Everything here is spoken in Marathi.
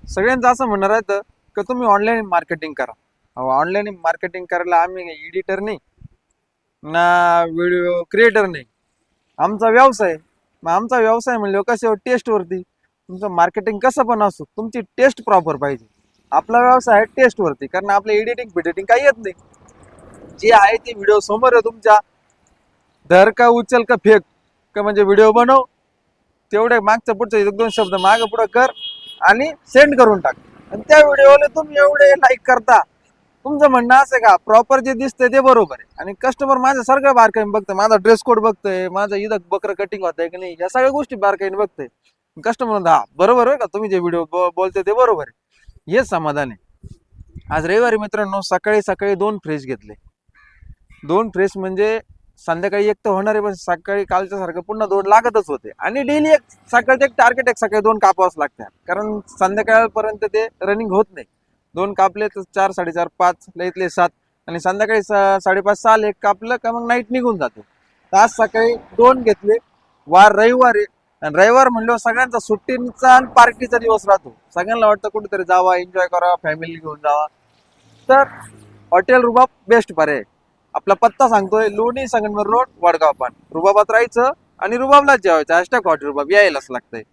सगळ्यांचं असं म्हणणं राहतं की तुम्ही ऑनलाईन मार्केटिंग करा. अहो, ऑनलाईन मार्केटिंग करायला आम्ही एडिटर नाही ना, व्हिडिओ क्रिएटर नाही. आमचा व्यवसाय. मग आमचा व्यवसाय म्हणलं कसं टेस्टवरती. तुमचं मार्केटिंग कसं पण असो, तुमची टेस्ट प्रॉपर पाहिजे. आपला व्यवसाय आहे टेस्टवरती, कारण आपलं एडिटिंग फिडिटिंग काही येत नाही. जे आहे ते व्हिडिओ समोर आहे तुमच्या. धर का उचल का फेक का, म्हणजे व्हिडिओ बनव, तेवढे मागचं पुढचं एक दोन शब्द मागं पुढं कर आणि सेंड करून टाक. आणि त्या व्हिडिओला तुम्ही एवढे लाईक करता. तुमचं म्हणणं असं का प्रॉपर जे दिसतंय ते बरोबर आहे, आणि कस्टमर माझं सगळं बारकाईने बघतंय, माझा ड्रेस कोड बघतोय, माझं इथं बकर कटिंग होतंय की नाही, या सगळ्या गोष्टी बारकाईने बघतोय. कस्टमर म्हणतो हा बरोबर आहे का, तुम्ही जे व्हिडिओ बोलते ते बरोबर आहे. हेच समाधान आहे. आज रविवारी मित्रांनो सकाळी सकाळी 2 फ्रेश घेतले. 2 फ्रेश म्हणजे संध्याकाळी एक तर होणार आहे, पण सकाळी कालच्या सारखं पुन्हा 2 लागतच होते. आणि डेली एक सकाळचं एक टार्गेट, एक सकाळी 2 कापावंच लागतात, कारण संध्याकाळपर्यंत ते रनिंग होत नाही. 2 कापले तर 4 4:30 5 लईतले 7, आणि संध्याकाळी 5:30 6 एक कापलं का मग नाईट निघून जाते. तर आज सकाळी 2 घेतले. वार रविवार आहे, आणि रविवार म्हणल्यावर सगळ्यांचा सुट्टीचा आणि पार्टीचा दिवस राहतो. सगळ्यांना वाटतं कुठेतरी जावा, एन्जॉय करावा, फॅमिली घेऊन जावा. तर हॉटेल रुबाब बेस्ट पर्याय. आपला पत्ता सांगतोय, लोणी संगमनेर रोड, वडगाव पान. रुबाबात राहायचं आणि रुबाबलाच जेवायचं. हॅशटॅग हॉटेल रुबाब यायलाच लागतंय.